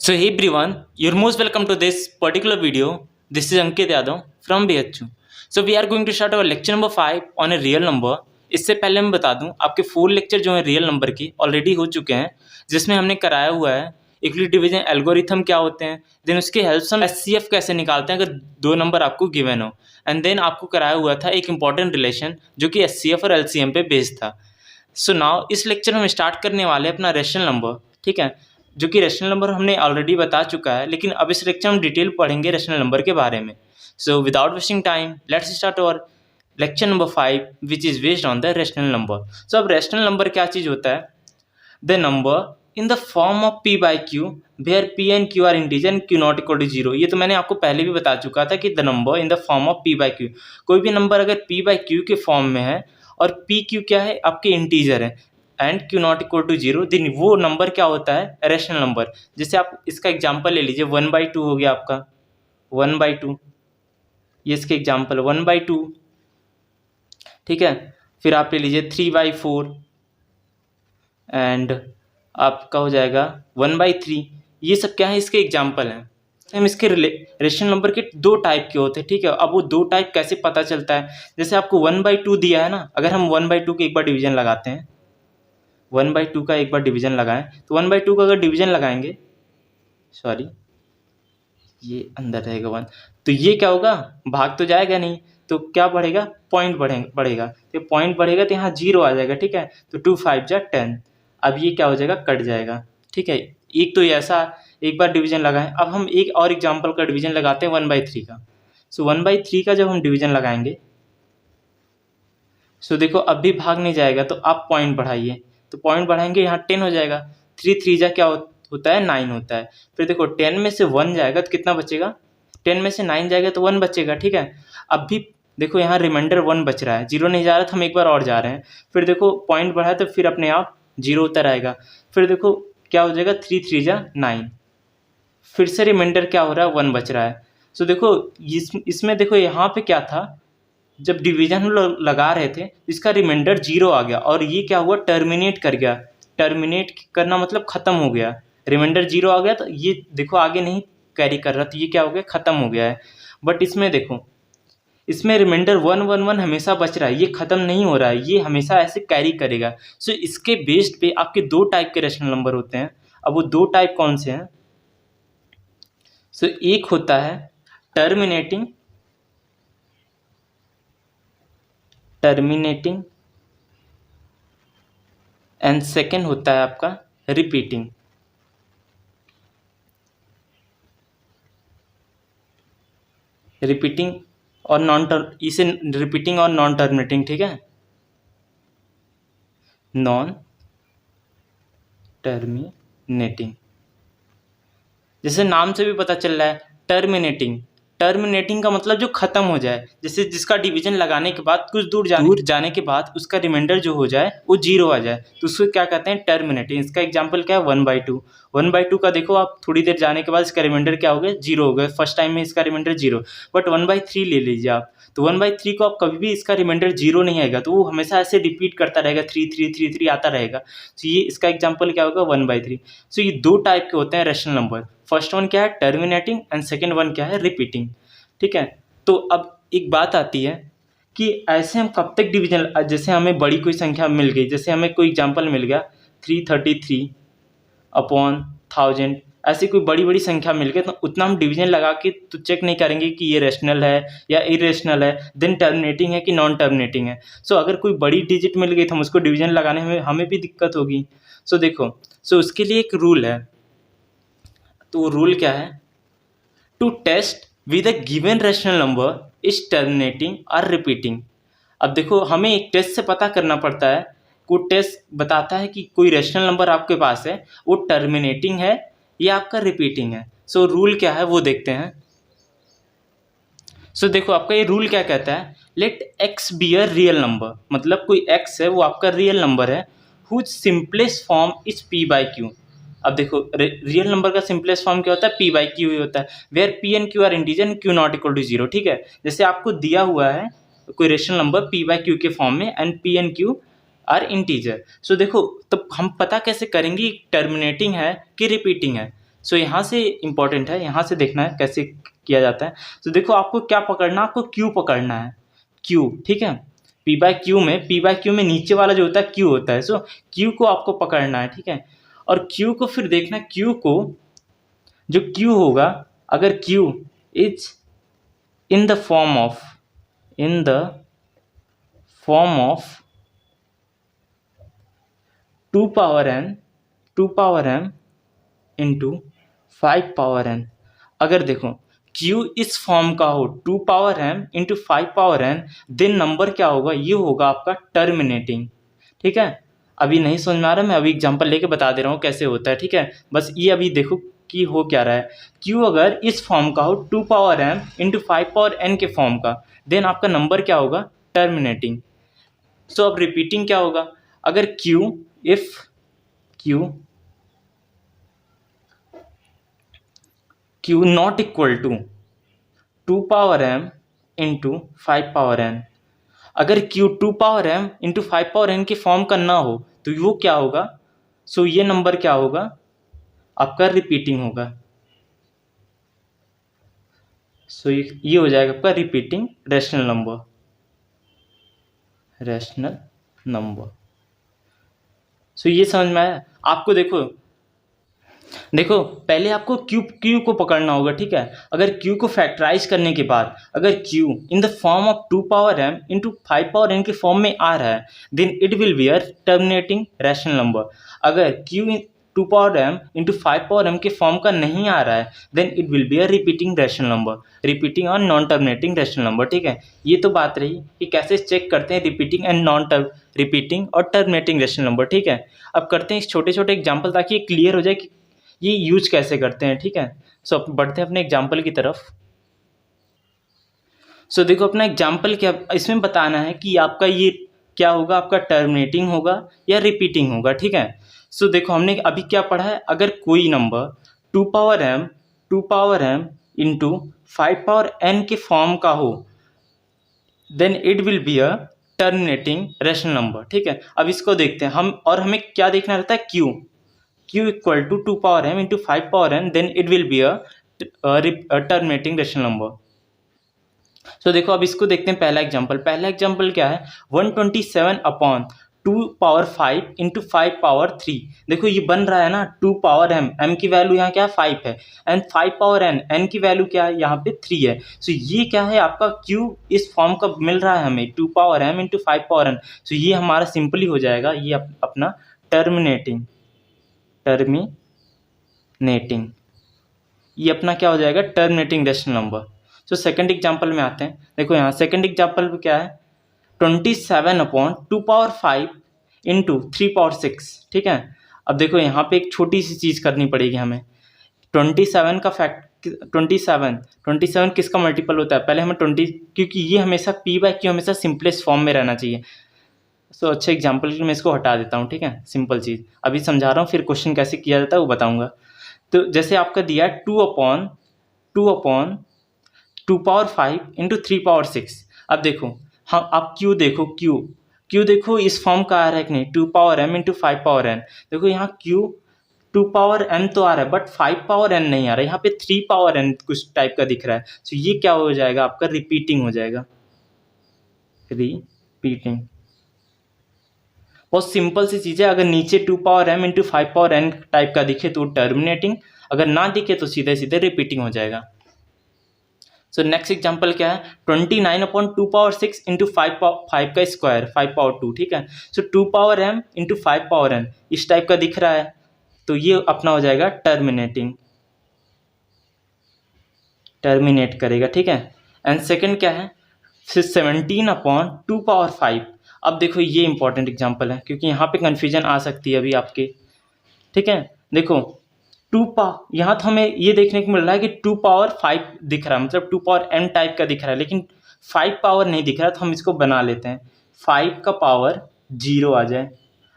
So hey everyone, you're most welcome to this particular video. This is Ankit Yadav from BHU. So we are going to start our lecture number 5 on a real number. इससे पहले मैं बता दूं आपके 4 lecture जो हैं real number के already हो चुके हैं, जिसमें हमने कराया हुआ है इक्वलिटी डिवीजन एल्गोरिथम क्या होते हैं, देन उसके हेल्प से हम एचसीएफ कैसे निकालते हैं अगर दो नंबर आपको गिवन हो, एंड देन आपको कराया हुआ था एक इंपॉर्टेंट रिलेशन जो कि एचसीएफ और एलसीएम पे बेस्ड था. सो नाउ इस लेक्चर में हम स्टार्ट करने वाले हैं अपना रेशनल नंबर, ठीक है, जो कि रेशनल नंबर हमने ऑलरेडी बता चुका है, लेकिन अब इस लेक्चर में हम डिटेल पढ़ेंगे रेशनल नंबर के बारे में. So without wasting time let's start our lecture number 5 which is based on the rational number. So अब रेशनल नंबर क्या चीज़ होता है? The number in the form of p by Q where p and q are integer and q not equal to 0. ये तो मैंने आपको पहले भी बता चुका था कि the number in the form of p by Q, कोई भी नंबर अगर p बाई क्यू के फॉर्म में है और p q क्या है, आपके इंटीजर है and q not equal to 0, then वो नंबर क्या होता है? Rational number. जैसे आप इसका एग्जांपल ले लीजिए, 1/2 हो गया आपका, 1/2, ये इसके एग्जांपल 1/2, ठीक है. फिर आप ले लीजिए 3/4 एंड आपका हो जाएगा 1/3. ये सब क्या है? इसके एग्जांपल हैं. हम इसके रेशनल नंबर के दो टाइप के होते हैं, ठीक है. अब वो दो टाइप कैसे पता चलता है? जैसे आपको 1/2 दिया है ना, अगर हम 1/2 के एक बार डिवीजन लगाते हैं, 1/2 का एक बार डिवीजन लगाएं, तो 1/2 का अगर डिवीजन लगाएंगे, सॉरी ये अंदर रहेगा 1, तो ये क्या होगा? भाग तो जाएगा नहीं, तो क्या बढ़ेगा? पॉइंट बढ़ेगा. तो पॉइंट बढ़ेगा तो यहाँ 0 आ जाएगा, ठीक है. तो 2 5 जा 10. अब ये क्या हो जाएगा? कट जाएगा, ठीक है. एक तो ऐसा एक बार डिवीजन लगाएं. अब हम एक और एग्जाम्पल का डिवीजन लगाते हैं 1/3 का. सो 1/3 का जब हम डिवीजन लगाएंगे, सो देखो अब भी भाग नहीं जाएगा, तो आप पॉइंट बढ़ाइए, तो पॉइंट बढ़ाएंगे यहाँ 10 हो जाएगा. 3 3 जा क्या होता है? 9 होता है. फिर देखो 10 में से 1 जाएगा तो कितना बचेगा? 10 में से 9 जाएगा तो 1 बचेगा, ठीक है. अब भी देखो यहाँ रिमाइंडर 1 बच रहा है, 0 नहीं जा रहा, तो हम एक बार और जा रहे हैं. फिर देखो पॉइंट बढ़ाए तो फिर अपने आप 0 उतर आएगा. फिर देखो क्या हो जाएगा? 3 3 जा 9. फिर से रिमाइंडर क्या हो रहा है? 1 बच रहा है. सो देखो इसमें देखो यहाँ पे क्या था, जब डिवीजन हम लगा रहे थे इसका रिमाइंडर 0 आ गया और ये क्या हुआ? टर्मिनेट कर गया. टर्मिनेट करना मतलब ख़त्म हो गया. रिमाइंडर 0 आ गया तो ये देखो आगे नहीं कैरी कर रहा, तो ये क्या हो गया? ख़त्म हो गया है. बट इसमें देखो, इसमें रिमाइंडर 1 1 1 हमेशा बच रहा है, ये ख़त्म नहीं हो रहा है, ये हमेशा ऐसे कैरी करेगा. सो इसके बेस्ड पे आपके दो टाइप के रेशनल नंबर होते हैं. अब वो दो टाइप कौन से हैं? सो एक होता है टर्मिनेटिंग एंड सेकेंड होता है आपका रिपीटिंग. रिपीटिंग और इसे रिपीटिंग और नॉन टर्मिनेटिंग, ठीक है. नॉन टर्मिनेटिंग, जैसे नाम से भी पता चल रहा है टर्मिनेटिंग. टर्मिनेटिंग का मतलब जो ख़त्म हो जाए, जैसे जिसका डिवीजन लगाने के बाद कुछ दूर जाने के बाद उसका रिमाइंडर जो हो जाए वो 0 आ जाए, तो उसको क्या कहते हैं? टर्मिनेटिंग. इसका एग्जांपल क्या है? 1/2. 1/2 का देखो आप थोड़ी देर जाने के बाद इसका रिमाइंडर क्या हो गया? 0 हो गया. फर्स्ट टाइम में इसका रिमाइंडर 0. बट 1/3 ले लीजिए आप, तो 1/3 को आप कभी भी इसका रिमाइंडर 0 नहीं आएगा, तो वो हमेशा ऐसे रिपीट करता रहेगा, 3 3 3 3 आता रहेगा. तो ये इसका एग्जाम्पल क्या होगा? 1/3. सो ये दो टाइप के होते हैं रेशनल नंबर. फर्स्ट वन क्या है? टर्मिनेटिंग एंड सेकेंड वन क्या है? रिपीटिंग, ठीक है. तो अब एक बात आती है कि ऐसे हम कब तक डिवीजन, जैसे हमें बड़ी कोई संख्या मिल गई, जैसे हमें कोई एग्जांपल मिल गया 333/1000, ऐसी कोई बड़ी संख्या मिल गई, तो उतना हम डिवीजन लगा के तो चेक नहीं करेंगे कि ये रेशनल है या इरेशनल है, देन टर्मिनेटिंग है कि नॉन टर्मिनेटिंग है. सो अगर कोई बड़ी डिजिट मिल गई तो हम उसको डिवीजन लगाने में हमें भी दिक्कत होगी. सो देखो, सो उसके लिए एक रूल है. तो वो रूल क्या है? To test with a given rational number is terminating और रिपीटिंग. अब देखो हमें एक टेस्ट से पता करना पड़ता है, कोई टेस्ट बताता है कि कोई रेशनल नंबर आपके पास है वो टर्मिनेटिंग है या आपका रिपीटिंग है. सो रूल क्या है वो देखते हैं. सो देखो आपका ये रूल क्या कहता है? Let x be a real number, मतलब कोई एक्स है वो आपका रियल नंबर है, whose simplest form is p by q. अब देखो रियल नंबर का सिंपलेस्ट फॉर्म क्या होता है? पी बाई क्यू ही होता है, where p and Q are integer and q not equal to 0, ठीक है. जैसे आपको दिया हुआ है कोई rational number p by q के फॉर्म में and P and Q are integer. So देखो तो हम पता कैसे करेंगे टर्मिनेटिंग है कि रिपीटिंग है? सो यहाँ से इम्पॉर्टेंट है, यहाँ से देखना है कैसे किया जाता है। तो देखो आपको क्या पकड़ना है, आपको क्यू पकड़ना है, क्यू, ठीक है। पी बाय क्यू में नीचे वाला जो होता है क्यू होता है। सो क्यू को आपको पकड़ना है, ठीक है। और क्यू को फिर देखना, क्यू को जो क्यू होगा, अगर q is in the form of 2 power m into 5 power n। अगर देखो q इस फॉर्म का हो 2 power m into 5 power n, then number क्या होगा, ये होगा आपका टर्मिनेटिंग, ठीक है। अभी नहीं समझ में आ रहा, मैं अभी एग्जांपल लेके बता दे रहा हूँ कैसे होता है, ठीक है। बस ये अभी देखो कि हो क्या रहा है। q अगर इस फॉर्म का हो 2 power m into 5 power n के फॉर्म का, देन आपका नंबर क्या होगा, टर्मिनेटिंग। सो अब रिपीटिंग क्या होगा, अगर if q not equal to 2 power m into 5 power n, अगर q 2 power m into 5 power n के फॉर्म का ना हो तो वो क्या होगा, सो ये नंबर क्या होगा, आपका रिपीटिंग होगा। सो ये हो जाएगा आपका रिपीटिंग रैशनल नंबर। सो ये समझ में आया आपको। देखो पहले आपको क्यू को पकड़ना होगा, ठीक है। अगर क्यू को फैक्टराइज करने के बाद अगर Q in the form of 2 power m into 5 power n के फॉर्म में आ रहा है, then it will be a terminating rational number. अगर Q 2 power m into 5 power m के फॉर्म का नहीं आ रहा है, then it will be a repeating rational number, repeating और नॉन टर्मिनेटिंग रैशनल नंबर, ठीक है। ये तो बात रही कि कैसे चेक करते हैं रिपीटिंग एंड नॉन रिपीटिंग और टर्मिनेटिंग रैशनल नंबर, ठीक है। अब करते हैं इस छोटे छोटे एग्जाम्पल ताकि ये क्लियर हो जाए कि ये यूज कैसे करते हैं, ठीक है। सो बढ़ते हैं अपने एग्जाम्पल की तरफ। सो देखो अपना एग्जाम्पल क्या, इसमें बताना है कि आपका ये क्या होगा, आपका टर्मिनेटिंग होगा या रिपीटिंग होगा, ठीक है। सो देखो हमने अभी क्या पढ़ा है, अगर कोई number 2 power m into 5 power n के फॉर्म का हो, then it will be a terminating rational number, ठीक है। अब इसको देखते हैं हम, और हमें क्या देखना रहता है, q equal to 2 power m into 5 power n, then it will be a terminating rational number. So देखो अब इसको देखते हैं पहला एग्जांपल क्या है, 127 अपॉन 2 पावर 5 इंटू 5 पावर 3। देखो ये बन रहा है ना 2 पावर m की वैल्यू यहाँ क्या है 5 है, एंड 5 पावर n की वैल्यू क्या है यहाँ पे 3 है। सो ये क्या है आपका q इस फॉर्म का मिल रहा है हमें 2 power m into 5 power n। सो ये हमारा सिंपली हो जाएगा ये अपना टर्मिनेटिंग, ये अपना क्या हो जाएगा, terminating rational number. So second example में आते हैं। देखो यहाँ सेकंड एग्जांपल में क्या है, 27 अपॉन 2 पावर 5 इंटू 3 पावर 6, ठीक है। अब देखो यहाँ पे एक छोटी सी चीज़ करनी पड़ेगी हमें। 27 का फैक्ट 27 किसका मल्टीपल होता है, पहले हमें 20, क्योंकि ये हमेशा p बाय क्यू हमेशा सिंपलेस्ट फॉर्म में रहना चाहिए। सो अच्छे एग्जाम्पल के लिए मैं इसको हटा देता हूँ, ठीक है। सिंपल चीज़ अभी समझा रहा हूँ, फिर क्वेश्चन कैसे किया जाता है वो बताऊँगा। तो जैसे आपका दिया है 2 अपॉन 2 पावर 5 इंटू 3 पावर 6। अब देखो हम आप क्यू देखो इस फॉर्म का आ रहा है कि नहीं, 2 power m into 5 power n। देखो यहाँ क्यू 2 पावर m तो आ रहा है बट 5 पावर n नहीं आ रहा है, यहाँ पे 3 पावर n कुछ टाइप का दिख रहा है। तो ये क्या हो जाएगा आपका, रिपीटिंग हो जाएगा, रिपीटिंग। बहुत सिंपल सी चीज़ है, अगर नीचे 2 power m into 5 power n type का दिखे तो टर्मिनेटिंग, अगर ना दिखे तो सीधे सीधे रिपीटिंग हो जाएगा। सो नेक्स्ट एग्जांपल क्या है, 29 अपॉन 2 पावर 6 इंटू 5 का स्क्वायर 5 पावर 2, ठीक है। सो 2 power m into 5 power n इस टाइप का दिख रहा है, तो ये अपना हो जाएगा टर्मिनेट करेगा, ठीक है। एंड सेकंड क्या है, फिर 17 अपॉन 2 पावर 5। अब देखो ये इंपॉर्टेंट एग्जांपल है क्योंकि यहाँ पे कन्फ्यूजन आ सकती है अभी आपके, ठीक है। देखो यहाँ तो हमें ये देखने को मिल रहा है कि 2 पावर 5 दिख रहा है, मतलब 2 पावर n टाइप का दिख रहा है, लेकिन 5 पावर नहीं दिख रहा, तो हम इसको बना लेते हैं 5 का पावर 0 आ जाए।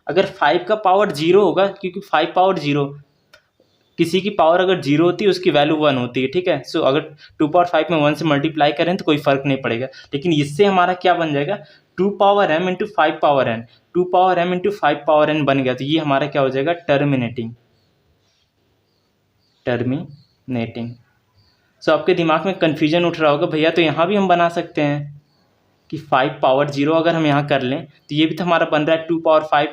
अगर 5 का पावर 0 होगा, क्योंकि 5 पावर 0 किसी की पावर अगर 0 होती है उसकी वैल्यू 1 होती है, ठीक है। सो अगर 2 पावर 5 में 1 से मल्टीप्लाई करें तो कोई फर्क नहीं पड़ेगा, लेकिन इससे हमारा क्या बन जाएगा, 2 power m into 5 power n, 2 power m into 5 power n बन गया, तो ये हमारा क्या हो जाएगा, टर्मिनेटिंग। टर्मिनेटिंग। सो आपके दिमाग में कन्फ्यूजन उठ रहा होगा, भैया तो यहाँ भी हम बना सकते हैं कि 5 पावर 0 अगर हम यहाँ कर लें तो ये भी तो हमारा बन रहा है 2 power 5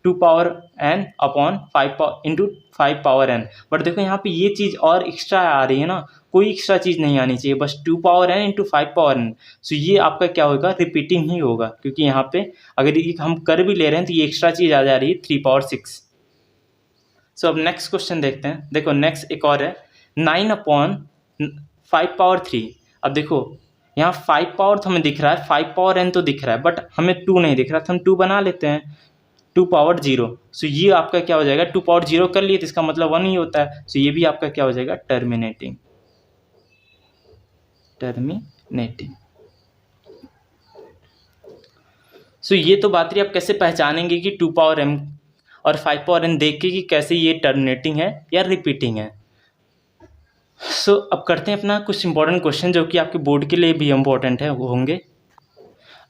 2 power n upon 5 into 5 power n। But देखो यहाँ पे ये चीज़ और एक्स्ट्रा आ रही है ना, कोई एक्स्ट्रा चीज़ नहीं आनी चाहिए, बस 2 power n into 5 power n। सो ये आपका क्या होगा, रिपीटिंग ही होगा, क्योंकि यहाँ पे अगर ये हम कर भी ले रहे हैं तो ये एक्स्ट्रा चीज़ आ जा रही है 3 पावर 6। सो अब नेक्स्ट क्वेश्चन देखते हैं। देखो नेक्स्ट एक और है 9 अपॉन 5 पावर 3। अब देखो यहाँ 5 पावर तो हमें दिख रहा है, 5 पावर n तो दिख रहा है, बट हमें 2 नहीं दिख रहा, तो हम 2 बना लेते हैं, 2 पावर 0। सो ये आपका क्या हो जाएगा, 2 पावर 0 कर लिए तो इसका मतलब 1 ही होता है। सो ये भी आपका क्या हो जाएगा, टर्मिनेटिंग। सो ये तो बात रही, आप कैसे पहचानेंगे कि 2 पावर m और 5 पावर n देख के कि कैसे ये टर्मिनेटिंग है या रिपीटिंग है। सो अब करते हैं अपना कुछ इंपॉर्टेंट क्वेश्चन जो कि आपके बोर्ड के लिए भी इंपॉर्टेंट है वो होंगे।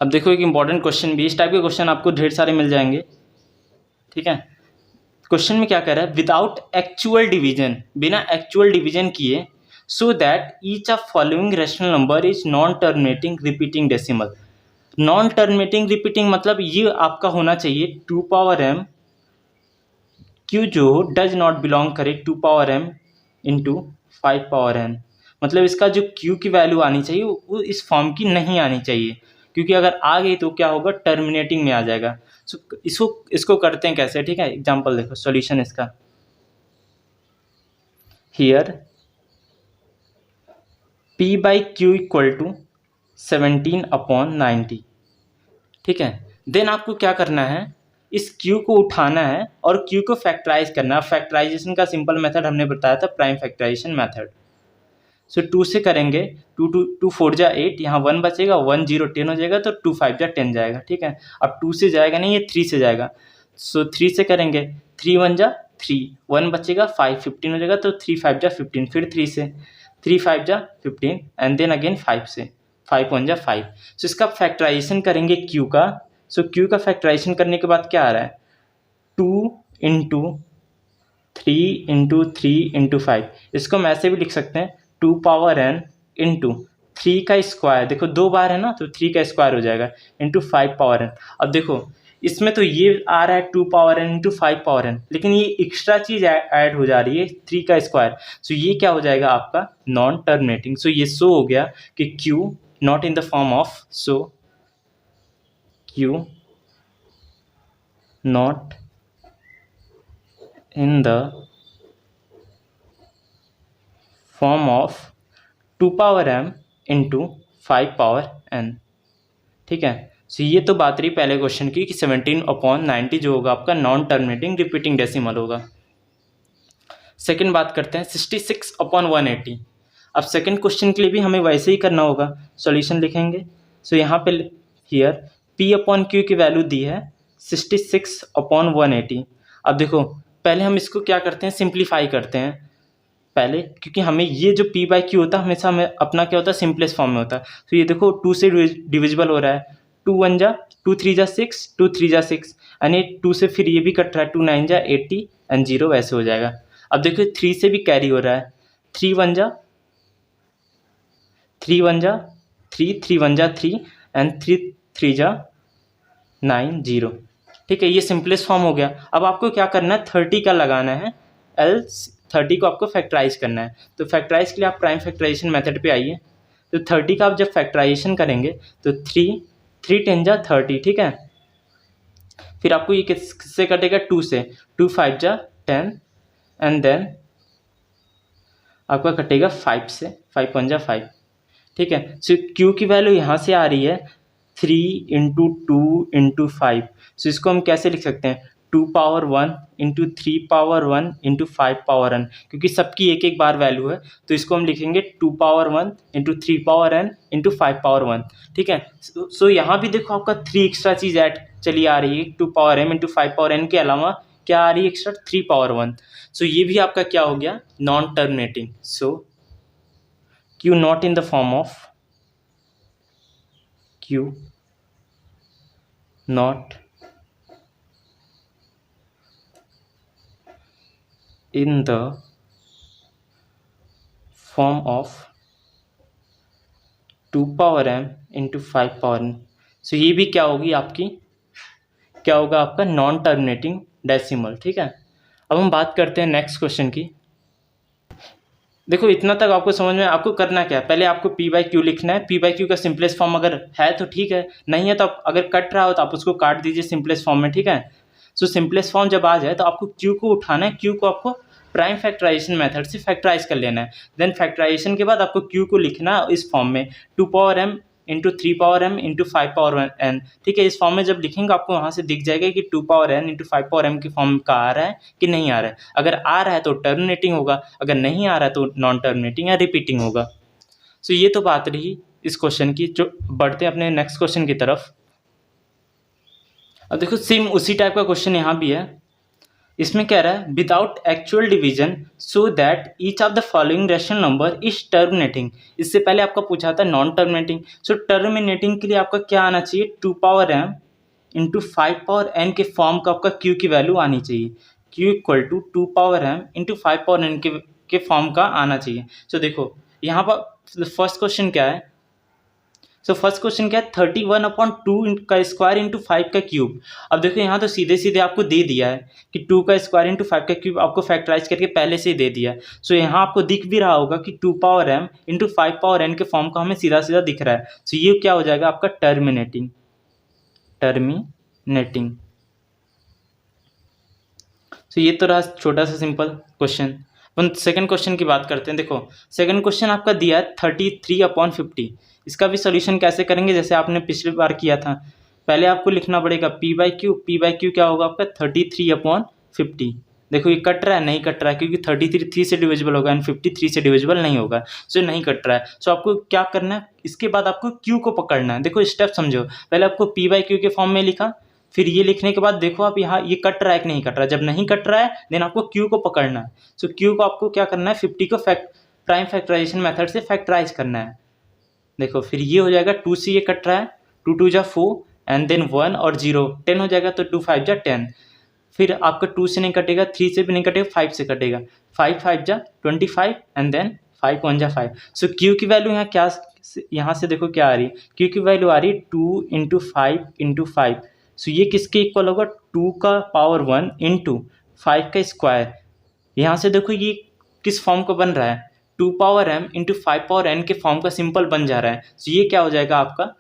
अब देखो एक इंपॉर्टेंट क्वेश्चन भी, इस टाइप के क्वेश्चन आपको ढेर सारे मिल जाएंगे, ठीक है। क्वेश्चन में क्या कह रहा है, विदाउट एक्चुअल डिवीजन, बिना एक्चुअल डिवीजन किए, so that each of following rational number is non terminating repeating decimal. Non terminating repeating मतलब ये आपका होना चाहिए 2 पावर m क्यू जो डज नॉट बिलोंग करे 2 power m into 5 power n। मतलब इसका जो q की वैल्यू आनी चाहिए वो इस फॉर्म की नहीं आनी चाहिए, क्योंकि अगर आ गई तो क्या होगा, टर्मिनेटिंग में आ जाएगा। सो इसको करते हैं कैसे, ठीक है। एग्जांपल देखो, सॉल्यूशन इसका, here p by q equal to 17 upon 90, ठीक है। देन आपको क्या करना है, इस q को उठाना है और q को फैक्टराइज करना है। फैक्टराइजेशन का सिंपल मेथड हमने बताया था, प्राइम फैक्टराइजेशन मेथड। सो 2 से करेंगे, 2 4 जा 8, यहाँ 1 बचेगा, 1 0 10 हो जाएगा, तो 2 5 जा 10 जाएगा, ठीक है। अब 2 से जाएगा नहीं, ये 3 से जाएगा। सो 3 से करेंगे, 3 1 जा 3, 1 बचेगा, 5 15 हो जाएगा, तो 3 5 जा 15, फिर 3 से, 3 5 जा 15 एंड देन अगेन 5 से, 5 1 जा 5। सो इसका फैक्टराइजेशन करेंगे q का। सो q का फैक्टराइजेशन करने के बाद क्या आ रहा है, 2 इंटू 3 इंटू 3 इंटू 5। इसको हम ऐसे भी लिख सकते हैं, 2 पावर n इंटू 3 का स्क्वायर, देखो 2 बार है ना तो 3 का स्क्वायर हो जाएगा, इंटू 5 पावर n। अब देखो इसमें तो ये आ रहा है 2 power n into 5 power n, लेकिन ये एक्स्ट्रा चीज ऐड हो जा रही है 3 का स्क्वायर। सो ये क्या हो जाएगा आपका, नॉन टर्मिनेटिंग। सो ये शो हो गया कि q not in the form of, so q not in the form of 2 power m into 5 power n, ठीक है। सो ये तो बात रही पहले क्वेश्चन की कि 17 अपॉन 90 जो होगा आपका नॉन टर्मिनेटिंग रिपीटिंग डेसिमल होगा। सेकंड बात करते हैं 66 अपॉन 180। अब सेकंड क्वेश्चन के लिए भी हमें वैसे ही करना होगा, सॉल्यूशन लिखेंगे। सो यहाँ पे हियर p अपॉन क्यू की वैल्यू दी है 66 अपॉन 180। अब देखो पहले हम इसको क्या करते हैं, सिंप्लीफाई करते हैं पहले, क्योंकि हमें ये जो p बाई क्यू होता है हमेशा हमें अपना क्या होता है, सिंपलेस्ट फॉर्म में होता है। तो ये देखो 2 से डिविजिबल हो रहा है, 2 1 जा 2 3 जा 6, 2 3 जा 6 यानी 2 से फिर ये भी कट रहा है, 2 9 जा 80 एंड 0 वैसे हो जाएगा। अब देखो 3 से भी कैरी हो रहा है, 3 1 जा 3 1 जा 3, 3 1 जा 3 एंड 3 3 जा 9 0, ठीक है। ये सिंपलेस्ट फॉर्म हो गया। अब आपको क्या करना है, 30 का लगाना है, एल्स 30 को आपको फैक्टराइज करना है। तो फैक्टराइज के लिए आप प्राइम फैक्टराइजेशन मेथड पे आइए। तो 30 का आप जब फैक्टराइजेशन करेंगे तो 3 10 जा 30, ठीक है। फिर आपको ये किससे कटेगा, 2 से, 2 5 जा 10 एंड देन आपका कटेगा 5 से, 5 1 जा 5, ठीक है। सो q की वैल्यू यहाँ से आ रही है 3 इंटू 2 इंटू 5। सो इसको हम कैसे लिख सकते हैं, 2 power 1 into 3 power 1 into 5 power n, क्योंकि सबकी एक एक बार वैल्यू है तो इसको हम लिखेंगे 2 power 1 into 3 power n into 5 power 1, ठीक है। सो यहाँ भी देखो आपका 3 एक्स्ट्रा चीज़ ऐड चली आ रही है, 2 power m into 5 power n के अलावा क्या आ रही है एक्स्ट्रा, 3 पावर 1। सो ये भी आपका क्या हो गया, non terminating. So q not in the form of, q not in the form of 2 power m into 5 power n। सो ये भी क्या होगी आपकी, क्या होगा आपका नॉन टर्मिनेटिंग डेसिमल। ठीक है, अब हम बात करते हैं नेक्स्ट क्वेश्चन की। देखो इतना तक आपको समझ में, आपको करना क्या है, पहले आपको पी बाई क्यू लिखना है। पी बाई क्यू का सिंपलेस्ट फॉर्म अगर है तो ठीक है, नहीं है तो आप अगर कट रहा हो तो आप उसको काट दीजिए सिंपलेस्ट फॉर्म में। ठीक है, सो सिंपलेस्ट फॉर्म जब आ जाए तो आपको क्यू को उठाना है, क्यू को आपको प्राइम फैक्टराइजेशन मेथड से फैक्टराइज कर लेना है। देन फैक्टराइजेशन के बाद आपको क्यू को लिखना है इस फॉर्म में 2 power m into 3 power m into 5 power n। ठीक है, इस फॉर्म में जब लिखेंगे आपको वहाँ से दिख जाएगा कि 2 power n into 5 power m की फॉर्म का आ रहा है कि नहीं आ रहा है। अगर आ रहा है तो टर्मिनेटिंग होगा, अगर नहीं आ रहा है तो नॉन टर्मिनेटिंग या रिपीटिंग होगा। सो ये तो बात रही इस क्वेश्चन की। जो बढ़ते हैं अपने नेक्स्ट क्वेश्चन की तरफ। अब देखो सेम उसी टाइप का क्वेश्चन यहाँ भी है। इसमें कह रहा है without actual division so that each of the following rational number is terminating. इससे पहले आपका पूछा था नॉन टर्मिनेटिंग। सो टर्मिनेटिंग के लिए आपका क्या आना चाहिए, 2 power m into 5 power n के फॉर्म का आपका q की वैल्यू आनी चाहिए। q equal to 2 power m into 5 power n के फॉर्म का आना चाहिए। सो देखो यहाँ पर फर्स्ट क्वेश्चन क्या है, सो फर्स्ट क्वेश्चन क्या है 31/2 का स्क्वायर इंटू 5 का क्यूब। अब देखो यहाँ तो सीधे सीधे आपको दे दिया है कि 2 का स्क्वायर इंटू 5 का क्यूब आपको फैक्टराइज करके पहले से ही दे दिया है। सो यहाँ आपको दिख भी रहा होगा कि 2 power m into 5 power n के फॉर्म का हमें सीधा सीधा दिख रहा है। सो ये क्या हो जाएगा आपका टर्मिनेटिंग। सो ये तो रहा छोटा सा सिंपल क्वेश्चन। अपन सेकंड क्वेश्चन की बात करते हैं। देखो सेकंड क्वेश्चन आपका दिया है 33/50। इसका भी सोल्यूशन कैसे करेंगे, जैसे आपने पिछली बार किया था। पहले आपको लिखना पड़ेगा पी बाई क्यू क्या होगा आपका 33/50। देखो ये कट रहा है, नहीं कट रहा है क्योंकि 33 3 से डिविजिबल होगा एंड 50 3 से डिविजिबल नहीं होगा। सो नहीं कट रहा है। सो आपको क्या करना है, इसके बाद आपको क्यू को पकड़ना है। देखो स्टेप समझो, पहले आपको पी बाई क्यू के फॉर्म में लिखा, फिर ये लिखने के बाद देखो आप यहाँ ये कट रहा है कि नहीं कट रहा है। जब नहीं कट रहा है देन आपको क्यू को पकड़ना है। सो क्यू को आपको क्या करना है 50 को प्राइम फैक्टराइजेशन मेथड से फैक्टराइज करना है। देखो फिर ये हो जाएगा 2 से ये कट रहा है, 2 2 जा 4 एंड देन 1 और 0 10 हो जाएगा, तो 2 5 जा 10। फिर आपका 2 से नहीं कटेगा, 3 से भी नहीं कटेगा, 5 से कटेगा, 5 5 जा 25 एंड देन 5 1 जा 5। सो क्यू की वैल्यू यहाँ क्या, यहाँ से देखो क्या आ रही है, क्यू की वैल्यू आ रही है 2 इंटू 5 इंटू 5। सो ये किसके इक्वल होगा, 2 का पावर 1 इंटू 5 का स्क्वायर। यहाँ से देखो ये किस फॉर्म का बन रहा है, 2 power m into 5 power n के फॉर्म का सिंपल बन जा रहा है। सो ये क्या हो जाएगा आपका,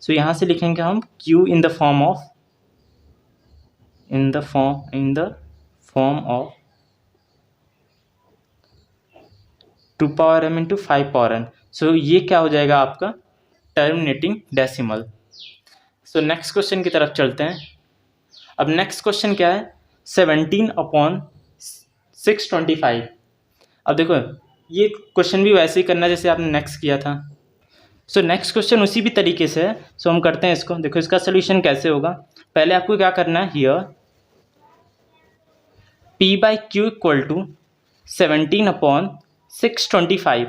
सो यहाँ से लिखेंगे हम q in the form of 2 power m into 5 power n। सो ये क्या हो जाएगा आपका terminating decimal. So next question की तरफ चलते हैं। अब नेक्स्ट क्वेश्चन क्या है 17/625। अब देखो ये क्वेश्चन भी वैसे ही करना जैसे आपने नेक्स्ट किया था। सो नेक्स्ट क्वेश्चन उसी भी तरीके से है। सो हम करते हैं इसको। देखो इसका सोल्यूशन कैसे होगा, पहले आपको क्या करना है, here p by q equal to 17/625।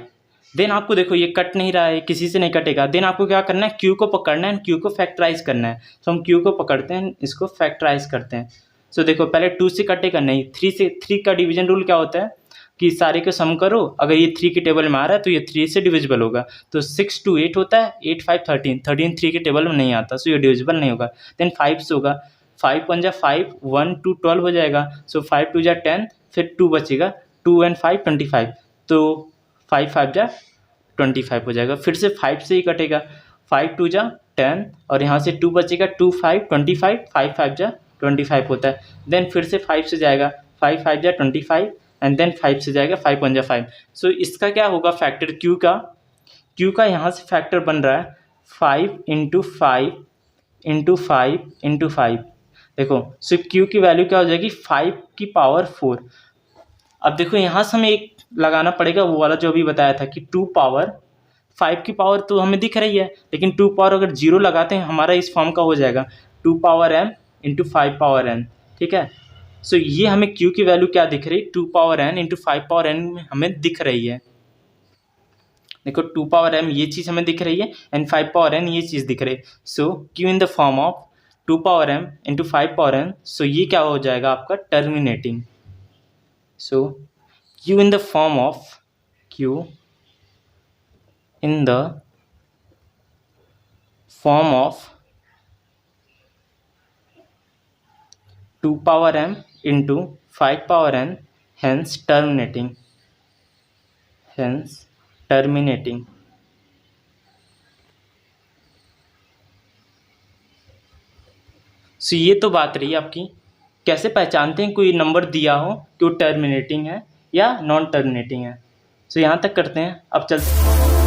Then आपको देखो ये कट नहीं रहा है, किसी से नहीं कटेगा। देन आपको क्या करना है, क्यू को पकड़ना है, क्यू को फैक्टराइज करना है। सो हम क्यू को पकड़ते हैं, इसको फैक्टराइज करते हैं। सो देखो पहले 2 से कटेगा नहीं, 3 का डिवीजन रूल क्या होता है कि सारे को सम करो, अगर ये 3 के टेबल में आ रहा है तो ये 3 से डिविजिबल होगा। तो 6 2 8 होता है, 8 5 13 13 3 के टेबल में नहीं आता, सो ये डिविजिबल नहीं होगा। देन 5 से होगा, 5 1 जा 5 1 2 12 हो जाएगा। सो 5 2 जा 10, फिर 2 बचेगा, 2 एंड 5 25, तो 5 5 जा 25 हो जाएगा। फिर से 5 से ही कटेगा, 5 2 जा 10 और यहाँ से 2 बचेगा, 2 5 25 5 5 जा 25 होता है। देन फिर से 5 से जाएगा, 5 5 जा 25 एंड देन 5 से जाएगा, 5 1 जा 5। सो इसका क्या होगा फैक्टर क्यू का यहाँ से फैक्टर बन रहा है 5 इंटू 5 इंटू 5 इंटू 5। देखो सो क्यू की वैल्यू क्या हो जाएगी 5 की पावर 4। अब देखो यहाँ से हमें एक लगाना पड़ेगा वो वाला जो अभी बताया था कि 2 पावर 5 की पावर तो हमें दिख रही है, लेकिन 2 पावर अगर 0 लगाते हैं हमारा इस फॉर्म का हो जाएगा 2 power m into 5 power n। ठीक है, सो ये हमें q की वैल्यू क्या दिख रही है, 2 power n into 5 power n में हमें दिख रही है। देखो 2 पावर m ये चीज़ हमें दिख रही है एंड 5 पावर n ये चीज़ दिख रही है। सो q in the form of 2 power m into 5 power n। सो ये क्या हो जाएगा आपका terminating. So q in the form of q in the form of 2 power m into 5 power n, hence terminating. सो ये तो बात रही आपकी कैसे पहचानते हैं कोई नंबर दिया हो कि वो टर्मिनेटिंग है या नॉन टर्मिनेटिंग है। सो यहाँ तक करते हैं, अब चलते